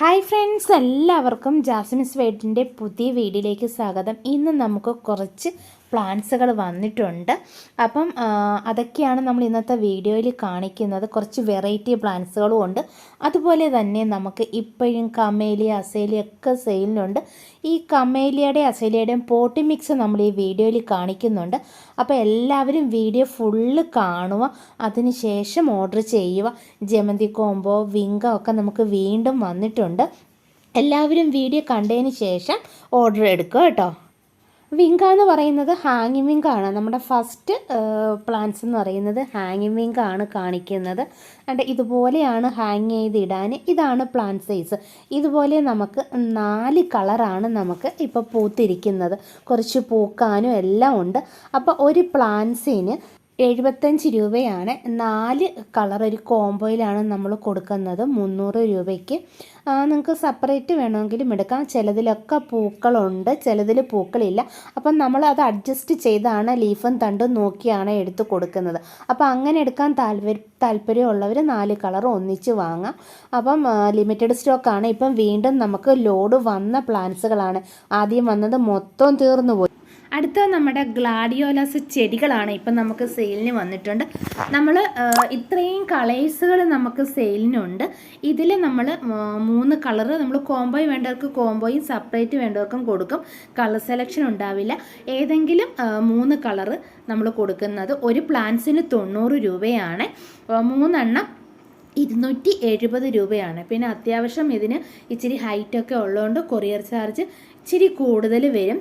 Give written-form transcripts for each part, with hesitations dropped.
Hi friends, എല്ലാവർക്കും Jasmine's വേഡിൻ്റെ പുതിയ വീഡിയോയിലേക്ക് സ്വാഗതം. ഇന്ന് നമുക്ക് കുറച്ച് പ്ലാന്റ്സുകൾ വന്നിട്ടുണ്ട്. അപ്പം അതൊക്കെയാണ് നമ്മൾ ഇന്നത്തെ വീഡിയോയിൽ കാണിക്കുന്നത്. കുറച്ച് വെറൈറ്റി പ്ലാന്റ്സുകളും ഉണ്ട്. അതുപോലെ തന്നെ നമുക്ക് ഇപ്പോഴും കമേലിയ അസേലിയ ഒക്കെ സെയിലിനുണ്ട്. ഈ കമേലിയയുടെയും അസേലിയയുടെയും പോട്ടി മിക്സ് നമ്മൾ ഈ വീഡിയോയിൽ കാണിക്കുന്നുണ്ട്. അപ്പോൾ എല്ലാവരും വീഡിയോ ഫുള്ള് കാണുക, അതിനുശേഷം ഓർഡർ ചെയ്യുക. ജമന്തി കോംബോ വിങ്ക ഒക്കെ നമുക്ക് വീണ്ടും വന്നിട്ടുണ്ട്. എല്ലാവരും വീഡിയോ കണ്ടതിന് ശേഷം ഓർഡർ എടുക്കുക കേട്ടോ. വിങ്ക എന്ന് പറയുന്നത് ഹാങ്ങിങ് വിങ്ക ആണ്. നമ്മുടെ ഫസ്റ്റ് പ്ലാന്റ്സ് എന്ന് പറയുന്നത് ഹാങ്ങിങ് വിങ്ക ആണ് കാണിക്കുന്നത്. അണ്ട് ഇതുപോലെയാണ് ഹാങ് ചെയ്തിടാൻ. ഇതാണ് പ്ലാന്റ് സൈസ്. ഇതുപോലെ നമുക്ക് 4 കളറാണ് നമുക്ക് ഇപ്പോൾ പൂത്തിരിക്കുന്നത്. കുറച്ച് പൂക്കാനും എല്ലാം ഉണ്ട്. അപ്പോൾ ഒരു പ്ലാന്റ്സിന് 75 രൂപയാണ്. 4 കളർ ഒരു കോംബോയിലാണ് നമ്മൾ കൊടുക്കുന്നത് 300 രൂപയ്ക്ക്. നിങ്ങൾക്ക് സെപ്പറേറ്റ് വേണമെങ്കിലും എടുക്കാം. ചിലതിലൊക്കെ പൂക്കളുണ്ട്, ചിലതിൽ പൂക്കളില്ല. അപ്പം നമ്മൾ അത് അഡ്ജസ്റ്റ് ചെയ്താണ് ലീഫും തണ്ടും നോക്കിയാണ് എടുത്ത് കൊടുക്കുന്നത്. അപ്പോൾ അങ്ങനെ എടുക്കാൻ താല്പര്യമുള്ളവർ 4 കളർ ഒന്നിച്ച് വാങ്ങാം. അപ്പം ലിമിറ്റഡ് സ്റ്റോക്കാണ്. ഇപ്പം വീണ്ടും നമുക്ക് ലോഡ് വന്ന പ്ലാന്റ്സുകളാണ്. ആദ്യം വന്നത് മൊത്തം തീർന്നു പോയി. അടുത്ത നമ്മുടെ ഗ്ലാഡിയോലസ് ചെടികളാണ് ഇപ്പം നമുക്ക് സെയിലിന് വന്നിട്ടുണ്ട്. നമ്മൾ ഇത്രയും കളേഴ്സുകൾ നമുക്ക് സെയിലിനുണ്ട്. ഇതിൽ നമ്മൾ 3 കളറ് നമ്മൾ കോംബോയും വേണ്ടവർക്ക് കോംബോയും സെപ്പറേറ്റ് വേണ്ടവർക്കും കൊടുക്കും. കളർ സെലക്ഷൻ ഉണ്ടാവില്ല. ഏതെങ്കിലും 3 കളറ് നമ്മൾ കൊടുക്കുന്നത്. ഒരു പ്ലാന്റ്സിന് 90 രൂപയാണ്. 3 എണ്ണം 270 രൂപയാണ്. പിന്നെ അത്യാവശ്യം ഇതിന് ഇച്ചിരി ഹൈറ്റൊക്കെ ഉള്ളതുകൊണ്ട് കൊറിയർ ചാർജ് ഇച്ചിരി കൂടുതൽ വരും.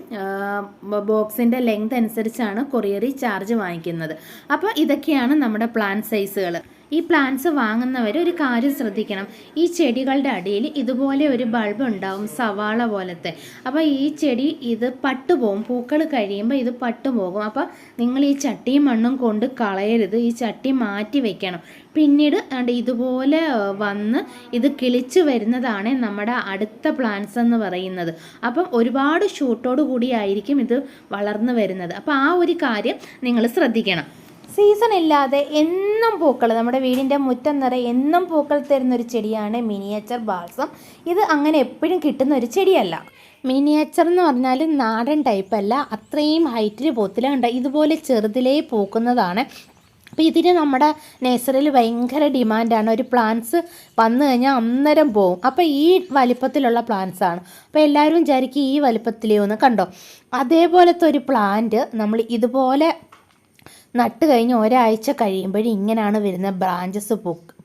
ബോക്സിൻ്റെ ലെങ്ത് അനുസരിച്ചാണ് കൊറിയറി ചാർജ് വാങ്ങിക്കുന്നത്. അപ്പോൾ ഇതൊക്കെയാണ് നമ്മുടെ പ്ലാന്റ് സൈസുകൾ. ഈ പ്ലാന്റ്സ് വാങ്ങുന്നവർ ഒരു കാര്യം ശ്രദ്ധിക്കണം. ഈ ചെടികളുടെ അടിയിൽ ഇതുപോലെ ഒരു ബൾബ് ഉണ്ടാവും, സവാള പോലത്തെ. അപ്പോൾ ഈ ചെടി ഇത് പട്ടുപോകും. പൂക്കൾ കഴിയുമ്പോൾ ഇത് പട്ടുപോകും. അപ്പോൾ നിങ്ങൾ ഈ ചട്ടിയും മണ്ണും കൊണ്ട് കളയരുത്. ഈ ചട്ടി മാറ്റി വെക്കണം. പിന്നീട് ഇതുപോലെ വന്ന് ഇത് കിളിച്ച് വരുന്നതാണ് നമ്മുടെ അടുത്ത പ്ലാന്റ്സ് എന്ന് പറയുന്നത്. അപ്പം ഒരുപാട് ഷൂട്ടോട് കൂടിയായിരിക്കും ഇത് വളർന്നു വരുന്നത്. അപ്പോൾ ആ ഒരു കാര്യം നിങ്ങൾ ശ്രദ്ധിക്കണം. സീസൺ ഇല്ലാതെ എന്നും പൂക്കൾ, നമ്മുടെ വീടിൻ്റെ മുറ്റം നിറയെ എന്നും പൂക്കൾ തരുന്നൊരു ചെടിയാണ് മിനിയേച്ചർ ബാൾസം. ഇത് അങ്ങനെ എപ്പോഴും കിട്ടുന്ന ഒരു ചെടിയല്ല. മിനിയേച്ചർ എന്ന് പറഞ്ഞാൽ നാടൻ ടൈപ്പല്ല, അത്രയും ഹൈറ്റിൽ പോത്തില്ല. കണ്ട ഇതുപോലെ ചെറുതിലേ പൂക്കുന്നതാണ്. അപ്പോൾ ഇതിന് നമ്മുടെ നേഴ്സറിയിൽ ഭയങ്കര ഡിമാൻഡാണ്. ഒരു പ്ലാന്റ്സ് വന്നു കഴിഞ്ഞാൽ അന്നേരം പോവും. അപ്പോൾ ഈ വലിപ്പത്തിലുള്ള പ്ലാന്റ്സ് ആണ്. അപ്പോൾ എല്ലാവരും വിചാരിക്കും ഈ വലിപ്പത്തിലേ ഒന്ന് കണ്ടോ. അതേപോലത്തെ ഒരു പ്ലാന്റ് നമ്മൾ ഇതുപോലെ നട്ട് കഴിഞ്ഞ് ഒരാഴ്ച കഴിയുമ്പോഴും ഇങ്ങനെയാണ് വരുന്നത്. ബ്രാഞ്ചസ്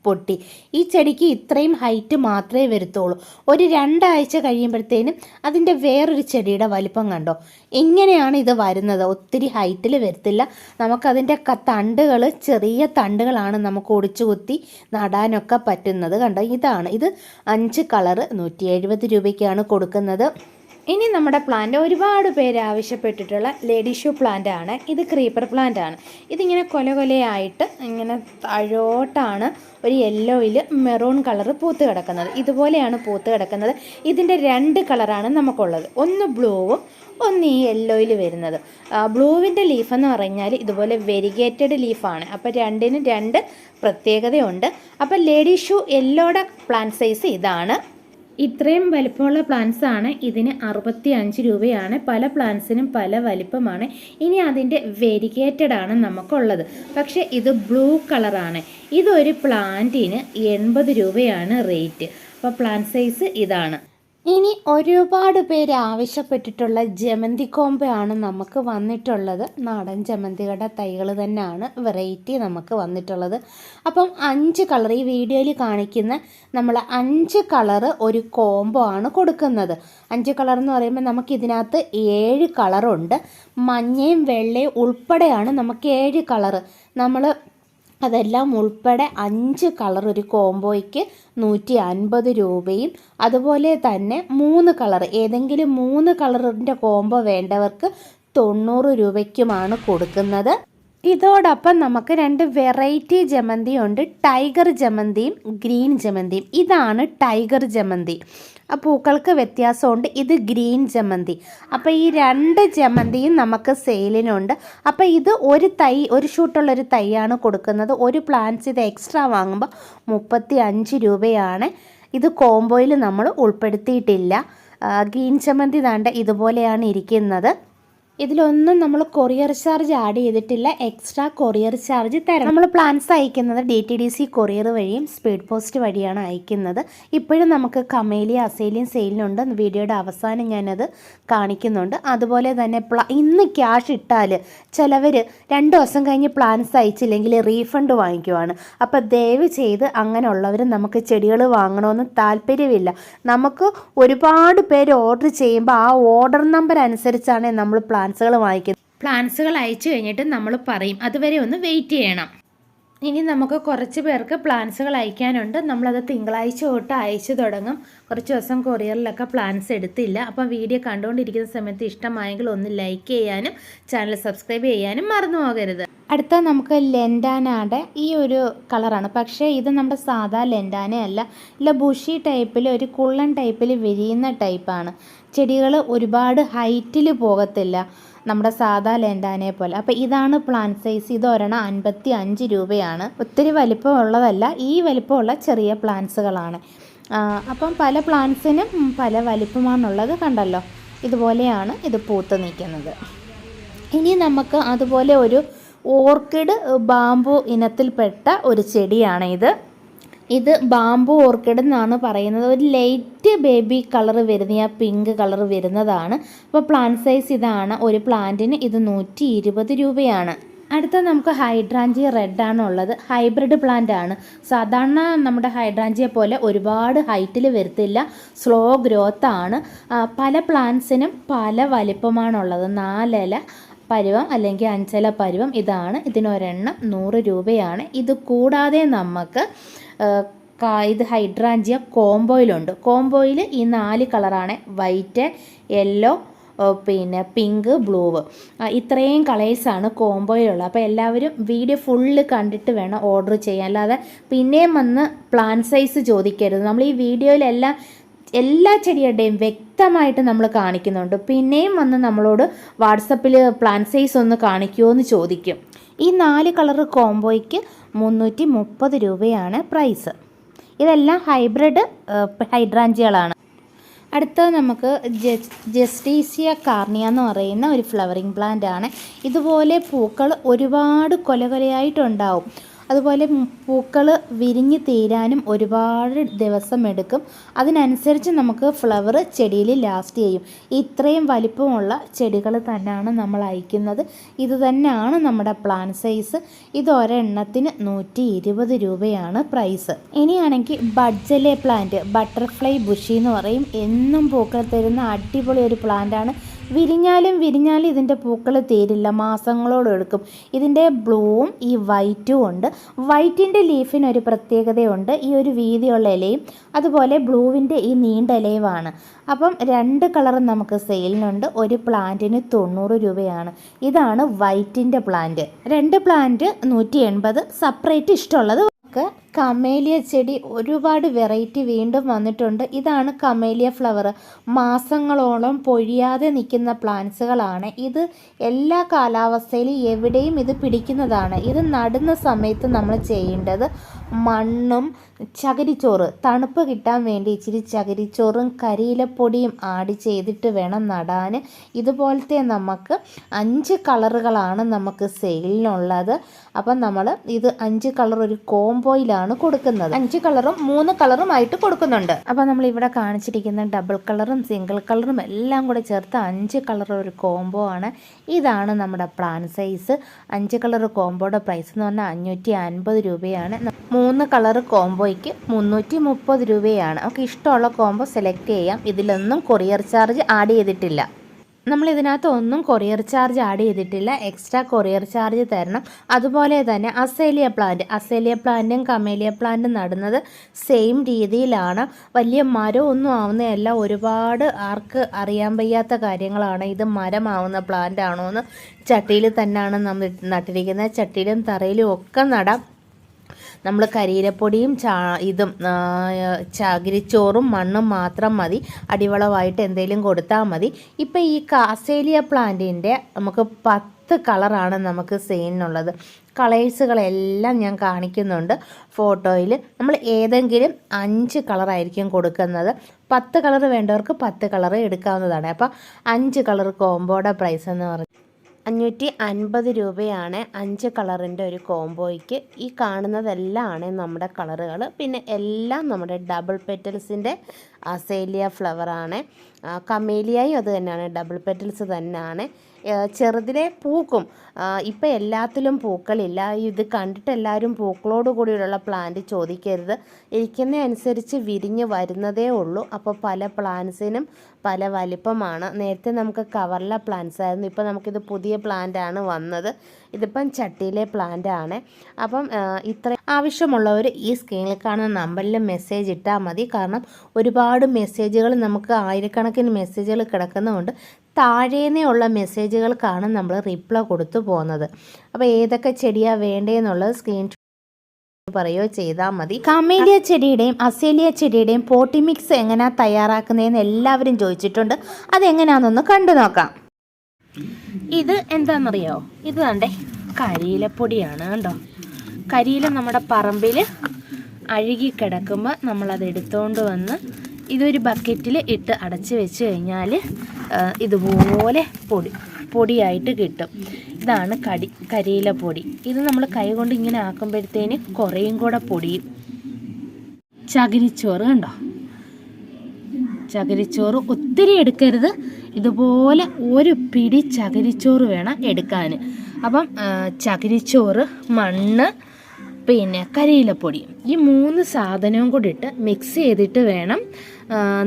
പൊട്ടി. ഈ ചെടിക്ക് ഇത്രയും ഹൈറ്റ് മാത്രമേ വരുത്തുള്ളൂ. ഒരു 2 ആഴ്ച കഴിയുമ്പോഴത്തേനും അതിൻ്റെ വേറൊരു ചെടിയുടെ വലിപ്പം കണ്ടോ. ഇങ്ങനെയാണ് ഇത് വരുന്നത്. ഒത്തിരി ഹൈറ്റിൽ വരത്തില്ല. നമുക്കതിൻ്റെ തണ്ടുകൾ ചെറിയ തണ്ടുകളാണ് നമുക്ക് ഒടിച്ചു കുത്തി നടാനൊക്കെ പറ്റുന്നത്. കണ്ടോ, ഇതാണ്. ഇത് 5 കളറ് 170 രൂപയ്ക്കാണ് കൊടുക്കുന്നത്. ഇനി നമ്മുടെ പ്ലാന്റ് ഒരുപാട് പേര് ആവശ്യപ്പെട്ടിട്ടുള്ള ലേഡി ഷൂ പ്ലാന്റ് ആണ്. ഇത് ക്രീപ്പർ പ്ലാന്റ് ആണ്. ഇതിങ്ങനെ കൊലയായിട്ട് ഇങ്ങനെ താഴോട്ടാണ് ഒരു യെല്ലോയിൽ മെറൂൺ കളർ പൂത്ത് കിടക്കുന്നത്. ഇതുപോലെയാണ് പൂത്ത് കിടക്കുന്നത്. ഇതിൻ്റെ 2 കളറാണ് നമുക്കുള്ളത്. ഒന്ന് ബ്ലൂവും ഒന്ന് ഈ യെല്ലോയിൽ വരുന്നത്. ബ്ലൂവിൻ്റെ ലീഫ് എന്ന് പറഞ്ഞാൽ ഇതുപോലെ വെരിഗേറ്റഡ് ലീഫാണ്. അപ്പോൾ രണ്ടിനും 2 പ്രത്യേകതയുണ്ട്. അപ്പോൾ ലേഡി ഷൂ യെല്ലോയുടെ പ്ലാന്റ് സൈസ് ഇതാണ്. ഇത്രയും വലിപ്പമുള്ള പ്ലാന്റ്സ് ആണ്. ഇതിന് 65 രൂപയാണ്. പല പ്ലാന്റ്സിനും പല വലിപ്പമാണ്. ഇനി അതിൻ്റെ വെരിഗേറ്റഡ് ആണ് നമുക്കുള്ളത്. പക്ഷേ ഇത് ബ്ലൂ കളറാണ്. ഇതൊരു പ്ലാന്റിന് 80 രൂപയാണ് റേറ്റ്. അപ്പോൾ പ്ലാന്റ് സൈസ് ഇതാണ്. ഇനി ഒരുപാട് പേര് ആവശ്യപ്പെട്ടിട്ടുള്ള ജമന്തി കോംബോ ആണ് നമുക്ക് വന്നിട്ടുള്ളത്. നാടൻ ജമന്തികളുടെ തൈകൾ തന്നെയാണ് വെറൈറ്റി നമുക്ക് വന്നിട്ടുള്ളത്. അപ്പം 5 കളർ ഈ വീഡിയോയിൽ കാണിക്കുന്ന നമ്മൾ 5 കളറ് ഒരു കോംബോ ആണ് കൊടുക്കുന്നത്. 5 കളർ എന്ന് പറയുമ്പോൾ നമുക്ക് ഇതിനകത്ത് 7 കളറുണ്ട്. മഞ്ഞയും വെള്ളയും ഉൾപ്പെടെയാണ് നമുക്ക് 7 കളറ്. നമ്മൾ അതെല്ലാം ഉൾപ്പെടെ 5 കളർ ഒരു കോംബോയ്ക്ക് 150 രൂപയും. അതുപോലെ തന്നെ 3 കളർ, ഏതെങ്കിലും 3 കളറിൻ്റെ കോംബോ വേണ്ടവർക്ക് 90 രൂപയ്ക്കുമാണ് കൊടുക്കുന്നത്. ഇതോടൊപ്പം നമുക്ക് 2 വെറൈറ്റി ജമന്തി ഉണ്ട്. ടൈഗർ ജമന്തിയും ഗ്രീൻ ജമന്തിയും. ഇതാണ് ടൈഗർ ജമന്തി. ആ പൂക്കൾക്ക് വ്യത്യാസമുണ്ട്. ഇത് ഗ്രീൻ ജമന്തി. അപ്പോൾ ഈ 2 ജമന്തിയും നമുക്ക് സെയിലിനുണ്ട്. അപ്പോൾ ഇത് ഒരു ഷൂട്ടുള്ളൊരു തൈയാണ് കൊടുക്കുന്നത്. ഒരു പ്ലാന്റ്സ് ഇത് എക്സ്ട്രാ വാങ്ങുമ്പോൾ 35 രൂപയാണ്. ഇത് കോംബോയിൽ നമ്മൾ ഉൾപ്പെടുത്തിയിട്ടില്ല. ഗ്രീൻ ചമ്മന്തി ദാണ്ട ഇതുപോലെയാണ് ഇരിക്കുന്നത്. ഇതിലൊന്നും നമ്മൾ കൊറിയർ ചാർജ് ആഡ് ചെയ്തിട്ടില്ല, എക്സ്ട്രാ കൊറിയർ ചാർജ് തരണം. നമ്മൾ പ്ലാൻസ് അയക്കുന്നത് DTDC കൊറിയർ വഴിയും സ്പീഡ് പോസ്റ്റ് വഴിയാണ് അയക്കുന്നത്. ഇപ്പോഴും നമുക്ക് കമേലിയ അസേലിയം സെയിലിനുണ്ട്, വീഡിയോയുടെ അവസാനം ഞാനത് കാണിക്കുന്നുണ്ട്. അതുപോലെ തന്നെ ഇന്ന് ക്യാഷ് ഇട്ടാൽ ചിലവർ 2 ദിവസം കഴിഞ്ഞ് പ്ലാൻസ് അയച്ചില്ലെങ്കിൽ റീഫണ്ട് വാങ്ങിക്കുവാണ്. അപ്പോൾ ദയവ് ചെയ്ത് അങ്ങനെയുള്ളവർ നമുക്ക് ചെടികൾ വാങ്ങണമെന്ന് താല്പര്യമില്ല. നമുക്ക് ഒരുപാട് പേര് ഓർഡർ ചെയ്യുമ്പോൾ ആ ഓർഡർ നമ്പർ അനുസരിച്ചാണ് നമ്മൾ പ്ലാൻസുകൾ വാങ്ങിക്കുന്നത്. പ്ലാൻസുകൾ അയച്ചു കഴിഞ്ഞിട്ട് നമ്മൾ പറയും, അതുവരെ ഒന്ന് വെയിറ്റ് ചെയ്യണം. ഇനി നമുക്ക് കുറച്ച് പേർക്ക് പ്ലാൻസുകൾ അയക്കാനുണ്ട്. നമ്മളത് തിങ്കളാഴ്ച തൊട്ട് അയച്ചു തുടങ്ങും. കുറച്ച് ദിവസം കൊറിയറിലൊക്കെ പ്ലാൻസ് എടുത്തില്ല. അപ്പോൾ വീഡിയോ കണ്ടുകൊണ്ടിരിക്കുന്ന സമയത്ത് ഇഷ്ടമായെങ്കിൽ ഒന്ന് ലൈക്ക് ചെയ്യാനും ചാനൽ സബ്സ്ക്രൈബ് ചെയ്യാനും മറന്നു പോകരുത്. അടുത്ത നമുക്ക് ലെൻഡാനയുടെ ഈ ഒരു കളറാണ്. പക്ഷേ ഇത് നമ്മുടെ സാധാ ലെൻഡാന അല്ല, ഇല്ല ബുഷി ടൈപ്പിൽ ഒരു കുള്ളൻ ടൈപ്പിൽ വിരിയുന്ന ടൈപ്പാണ്. ചെടികൾ ഒരുപാട് ഹൈറ്റിൽ പോകത്തില്ല നമ്മുടെ സാധാ ലെൻഡാനയെ പോലെ. അപ്പോൾ ഇതാണ് പ്ലാൻ സൈസ്. ഇത് ഒരെണ്ണം 55 രൂപയാണ്. ഒത്തിരി വലിപ്പമുള്ളതല്ല, ഈ വലിപ്പമുള്ള ചെറിയ പ്ലാന്റ്സുകളാണ്. അപ്പം പല പ്ലാന്റ്സിനും പല വലിപ്പമാണുള്ളത്. കണ്ടല്ലോ, ഇതുപോലെയാണ് ഇത് പൂത്ത് നിൽക്കുന്നത്. ഇനി നമുക്ക് അതുപോലെ ഒരു ഓർക്കിഡ് ബാംബു ഇനത്തിൽപ്പെട്ട ഒരു ചെടിയാണ് ഇത് ബാംബു ഓർക്കിഡ് എന്നാണ് പറയുന്നത്. ഒരു ലൈറ്റ് ബേബി കളർ വരുന്ന പിങ്ക് കളർ വരുന്നതാണ്. അപ്പോൾ പ്ലാന്റ് സൈസ് ഇതാണ്. ഒരു പ്ലാന്റിന് ഇത് 120 രൂപയാണ്. അടുത്ത നമുക്ക് ഹൈഡ്രാഞ്ചിയ റെഡ് ആണുള്ളത്. ഹൈബ്രിഡ് പ്ലാന്റ് ആണ്. സാധാരണ നമ്മുടെ ഹൈഡ്രാഞ്ചിയ പോലെ ഒരുപാട് ഹൈറ്റിൽ വരത്തില്ല, സ്ലോ ഗ്രോത്ത് ആണ്. പല പ്ലാന്റ്സിനും പല വലിപ്പമാണുള്ളത്. 4 ഇല പരുവം അല്ലെങ്കിൽ 5 ഇല പരുവം ഇതാണ്. ഇതിനൊരെണ്ണം 100 രൂപയാണ്. ഇത് കൂടാതെ നമുക്ക് ഇത് ഹൈഡ്രാഞ്ചിയ കോംബോയിലുണ്ട്. കോംബോയിൽ ഈ 4 കളറാണ്, വൈറ്റ്, യെല്ലോ, പിന്നെ പിങ്ക്, ബ്ലൂവ്. ഇത്രയും കളേഴ്സാണ് കോംബോയിലുള്ളത്. അപ്പോൾ എല്ലാവരും വീഡിയോ ഫുള്ള് കണ്ടിട്ട് വേണം ഓർഡർ ചെയ്യാൻ. അല്ലാതെ പിന്നെയും വന്ന് പ്ലാൻ സൈസ് ചോദിക്കരുത്. നമ്മൾ ഈ വീഡിയോയിലെല്ലാം എല്ലാ ചെടിയുടെയും വ്യക്തമായിട്ട് നമ്മൾ കാണിക്കുന്നുണ്ട്. പിന്നെയും വന്ന് നമ്മളോട് വാട്സപ്പിൽ പ്ലാൻ സൈസ് ഒന്ന് കാണിക്കുമോ എന്ന് ചോദിക്കും. ഈ 4 കളർ കോംബോയ്ക്ക് 330 രൂപയാണ് പ്രൈസ്. ഇതെല്ലാം ഹൈബ്രിഡ് ഹൈഡ്രാഞ്ചികളാണ്. അടുത്തത് നമുക്ക് ജസ്റ്റീസിയ കാർണിയ എന്ന് പറയുന്ന ഒരു ഫ്ലവറിങ് പ്ലാന്റ് ആണ്. ഇതുപോലെ പൂക്കൾ ഒരുപാട് കൊലകൊലയായിട്ടുണ്ടാവും. അതുപോലെ പൂക്കൾ വിരിഞ്ഞ് തീരാനും ഒരുപാട് ദിവസം എടുക്കും. അതിനനുസരിച്ച് നമുക്ക് ഫ്ലവർ ചെടിയിൽ ലാസ്റ്റ് ചെയ്യും. ഇത്രയും വലിപ്പമുള്ള ചെടികൾ തന്നെയാണ് നമ്മൾ അയക്കുന്നത്. ഇത് തന്നെയാണ് നമ്മുടെ പ്ലാൻ സൈസ്. ഇത് ഒരെണ്ണത്തിന് 120 രൂപയാണ് പ്രൈസ്. ഇനിയാണെങ്കിൽ ബഡ്ജലെ പ്ലാന്റ്, ബട്ടർഫ്ലൈ ബുഷി എന്ന് പറയും. എന്നും പൂക്കൾ തരുന്ന അടിപൊളി ഒരു പ്ലാന്റാണ്. വിരിഞ്ഞാലും ഇതിൻ്റെ പൂക്കൾ തീരില്ല, മാസങ്ങളോളം എടുക്കും. ഇതിൻ്റെ ബ്ലൂവും ഈ വൈറ്റും ഉണ്ട്. വൈറ്റിൻ്റെ ലീഫിനൊരു പ്രത്യേകതയുണ്ട്, ഈ ഒരു വീതിയുള്ള ഇലയും അതുപോലെ ബ്ലൂവിൻ്റെ ഈ നീണ്ട ഇലയുമാണ്. അപ്പം 2 കളറും നമുക്ക് സെയിലിനുണ്ട്. ഒരു പ്ലാന്റിന് 90 രൂപയാണ്. ഇതാണ് വൈറ്റിൻ്റെ പ്ലാന്റ്. 2 പ്ലാന്റ് 180. സെപ്പറേറ്റ് ഇഷ്ടമുള്ളത്. കമേലിയ ചെടി ഒരുപാട് വെറൈറ്റി വീണ്ടും വന്നിട്ടുണ്ട്. ഇതാണ് കമേലിയ ഫ്ലവർ. മാസങ്ങളോളം പൊഴിയാതെ നിൽക്കുന്ന പ്ലാന്റ്സുകളാണ്. ഇത് എല്ലാ കാലാവസ്ഥയിലും എവിടെയും ഇത് പിടിക്കുന്നതാണ്. ഇത് നടുന്ന സമയത്ത് നമ്മൾ ചെയ്യേണ്ടത് മണ്ണും ചകിരിച്ചോറ്, തണുപ്പ് കിട്ടാൻ വേണ്ടി ഇച്ചിരി ചകിരിച്ചോറും കരിയിലപ്പൊടിയും ആഡ് ചെയ്തിട്ട് വേണം നടാൻ. ഇതുപോലത്തെ നമുക്ക് 5 കളറുകളാണ് നമുക്ക് സെയിലിനുള്ളത്. അപ്പം നമ്മൾ ഇത് 5 കളർ ഒരു കോംബോയിലാണ് കൊടുക്കുന്നത്. 5 കളറും 3 കളറുമായിട്ട് കൊടുക്കുന്നുണ്ട്. അപ്പോൾ നമ്മൾ ഇവിടെ കാണിച്ചിരിക്കുന്ന ഡബിൾ കളറും സിംഗിൾ കളറും എല്ലാം കൂടെ ചേർത്ത് 5 കളർ ഒരു കോംബോ ആണ്. ഇതാണ് നമ്മുടെ പ്ലാൻ സൈസ്. 5 കളർ കോംബോയുടെ പ്രൈസ് എന്ന് പറഞ്ഞാൽ 550 രൂപയാണ്. 3 കളർ കോംബോയ്ക്ക് 330 രൂപയാണ്. നമുക്ക് ഇഷ്ടമുള്ള കോംബോ സെലക്ട് ചെയ്യാം. ഇതിലൊന്നും കൊറിയർ ചാർജ് ആഡ് ചെയ്തിട്ടില്ല. നമ്മൾ ഇതിനകത്ത് ഒന്നും കൊറിയർ ചാർജ് ആഡ് ചെയ്തിട്ടില്ല, എക്സ്ട്രാ കൊറിയർ ചാർജ് തരണം. അതുപോലെ തന്നെ അസേലിയ പ്ലാന്റും കമേലിയ പ്ലാന്റും നടുന്നത് സെയിം രീതിയിലാണ്. വലിയ മരമൊന്നും ആവുന്നതല്ല, ഒരുപാട് ആർക്ക് അറിയാൻ വയ്യാത്ത കാര്യങ്ങളാണ്. ഇത് മരമാവുന്ന പ്ലാന്റ് ആണോ എന്ന് ചട്ടിയിൽ തന്നെയാണ് നമ്മൾ നട്ടിരിക്കുന്നത്. ചട്ടിയിലും തറയിലും ഒക്കെ നടാം. നമ്മൾ കരിയിലപ്പൊടിയും ചകിരിച്ചോറും മണ്ണും മാത്രം മതി. അടിവളമായിട്ട് എന്തെങ്കിലും കൊടുത്താൽ മതി. ഇപ്പം ഈ കാസേലിയ പ്ലാന്റിൻ്റെ നമുക്ക് 10 കളറാണ് നമുക്ക് സെയിലിനുള്ളത്. കളേഴ്സുകളെല്ലാം ഞാൻ കാണിക്കുന്നുണ്ട് ഫോട്ടോയിൽ. നമ്മൾ ഏതെങ്കിലും 5 കളറായിരിക്കും കൊടുക്കുന്നത്. 10 കളർ വേണ്ടവർക്ക് 10 കളർ എടുക്കാവുന്നതാണ്. അപ്പോൾ 5 കളർ കോംബോയുടെ പ്രൈസ് എന്ന് പറഞ്ഞാൽ 550 രൂപയാണ് 5 കളറിൻ്റെ ഒരു കോംബോയ്ക്ക്. ഈ കാണുന്നതെല്ലാം ആണ് നമ്മുടെ കളറുകൾ. പിന്നെ എല്ലാം നമ്മുടെ ഡബിൾ പെറ്റൽസിൻ്റെ അസേലിയ ഫ്ലവറാണ്. കമേലിയായും അത് തന്നെയാണ്, ഡബിൾ പെറ്റൽസ് തന്നെയാണ്. ചെറുതിലെ പൂക്കും. ഇപ്പം എല്ലാത്തിലും പൂക്കളില്ല. ഇത് കണ്ടിട്ട് എല്ലാവരും പൂക്കളോട് കൂടിയുള്ള പ്ലാന്റ് ചോദിക്കരുത്. ഇരിക്കുന്ന അനുസരിച്ച് വിരിഞ്ഞ് വരുന്നതേ ഉള്ളൂ. അപ്പോൾ പല പ്ലാന്റ്സിനും പല വലിപ്പമാണ്. നേരത്തെ നമുക്ക് കവറിലെ പ്ലാന്റ്സ് ആയിരുന്നു, ഇപ്പം നമുക്കിത് പുതിയ പ്ലാന്റാണ് വന്നത്. ഇതിപ്പം ചട്ടിയിലെ പ്ലാന്റ് ആണ്. അപ്പം ഇത്ര ആവശ്യമുള്ളവർ ഈ സ്ക്രീനിൽ കാണുന്ന നമ്പറിൽ മെസ്സേജ് ഇട്ടാൽ മതി. കാരണം ഒരുപാട് മെസ്സേജുകൾ, നമുക്ക് ആയിരക്കണക്കിന് മെസ്സേജുകൾ കിടക്കുന്നതുകൊണ്ട് താഴേന്നേ ഉള്ള മെസ്സേജുകൾക്കാണ് നമ്മൾ റിപ്ലൈ കൊടുത്തു പോകുന്നത്. അപ്പോൾ ഏതൊക്കെ ചെടിയാണ് വേണ്ടതെന്നുള്ളത് സ്ക്രീൻഷോട്ട് പറയുകയോ ചെയ്താൽ മതി. കമേലിയ ചെടിയുടെയും അസേലിയ ചെടിയുടെയും പോട്ടി മിക്സ് എങ്ങനെയാണ് തയ്യാറാക്കുന്നതെന്ന് എല്ലാവരും ചോദിച്ചിട്ടുണ്ട്. അതെങ്ങനെയാണെന്നൊന്ന് കണ്ടു നോക്കാം. ഇത് എന്താണെന്നറിയോ? ഇത് കണ്ടേ കരിയിലപ്പൊടിയാണ്. കണ്ടോ, കരിയില നമ്മുടെ പറമ്പിൽ അഴുകി കിടക്കുമ്പോൾ നമ്മളത് എടുത്തുകൊണ്ട് വന്ന് ഇതൊരു ബക്കറ്റിൽ ഇട്ട് അടച്ച് വെച്ച് കഴിഞ്ഞാൽ ഇതുപോലെ പൊടിയായിട്ട് കിട്ടും. ഇതാണ് കരിയില പൊടി. ഇത് നമ്മൾ കൈ കൊണ്ട് ഇങ്ങനെ ആക്കുമ്പോഴത്തേന് കുറേയും കൂടെ പൊടിയും. ചകിരിച്ചോറ് കണ്ടോ, ചകിരിച്ചോറ് ഒത്തിരി എടുക്കരുത്. ഇതുപോലെ ഒരു പിടി ചകിരിച്ചോറ് വേണം എടുക്കാൻ. അപ്പം ചകിരിച്ചോറ്, മണ്ണ്, പിന്നെ കരിയിലപ്പൊടി, ഈ 3 സാധനവും കൂടി ഇട്ട് മിക്സ് ചെയ്തിട്ട് വേണം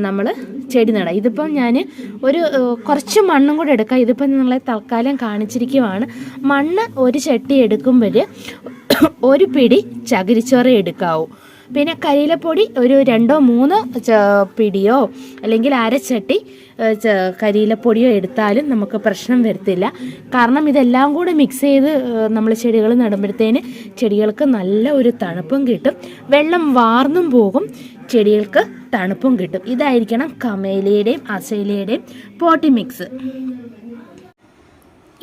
നമ്മൾ ചെടി നടാം. ഇതിപ്പം ഞാൻ കുറച്ച് മണ്ണും കൂടി എടുക്കാം. ഇതിപ്പം നിങ്ങളെ തൽക്കാലം കാണിച്ചിരിക്കുവാണ്. മണ്ണ് ഒരു ചട്ടി എടുക്കുമ്പോൾ ഒരു പിടി ചകിരിച്ചോറ് എടുക്കാവൂ. പിന്നെ കരിയിലപ്പൊടി ഒരു 2-3 പിടിയോ അല്ലെങ്കിൽ അരച്ചട്ടി കരിയിലപ്പൊടിയോ എടുത്താലും നമുക്ക് പ്രശ്നം വരത്തില്ല. കാരണം ഇതെല്ലാം കൂടെ മിക്സ് ചെയ്ത് നമ്മൾ ചെടികൾ നടുമ്പോഴത്തേന് ചെടികൾക്ക് നല്ല ഒരു തണുപ്പും കിട്ടും. വെള്ളം വാർന്നും പോകും, ചെടികൾക്ക് തണുപ്പും കിട്ടും. ഇതായിരിക്കണം കമേലിയയുടെയും അസേലിയയുടെയും പോട്ടി മിക്സ്.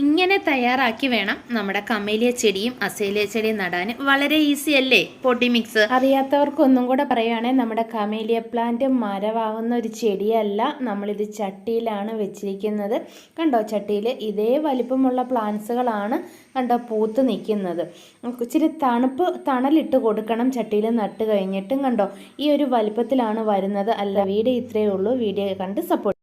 ഇങ്ങനെ തയ്യാറാക്കി വേണം നമ്മുടെ കമേലിയ ചെടിയും അസേലിയ ചെടിയും നടാൻ. വളരെ ഈസി അല്ലേ പോട്ടി മിക്സ്? അറിയാത്തവർക്ക് ഒന്നും കൂടെ പറയുകയാണെങ്കിൽ നമ്മുടെ കമേലിയ പ്ലാന്റ് മരമാകുന്ന ഒരു ചെടിയല്ല, നമ്മളിത് ചട്ടിയിലാണ് വെച്ചിരിക്കുന്നത്. കണ്ടോ, ചട്ടിയിൽ ഇതേ വലിപ്പമുള്ള പ്ലാന്റ്സുകളാണ് കണ്ടോ പൂത്ത് നിൽക്കുന്നത്. ഇച്ചിരി തണലിട്ട് കൊടുക്കണം ചട്ടിയിൽ നട്ട് കഴിഞ്ഞിട്ടും. കണ്ടോ, ഈ ഒരു വലിപ്പത്തിലാണ് വരുന്നത്. അല്ല, വീഡിയോ ഇത്രയേ ഉള്ളൂ. വീഡിയോ കണ്ട് സപ്പോർട്ട്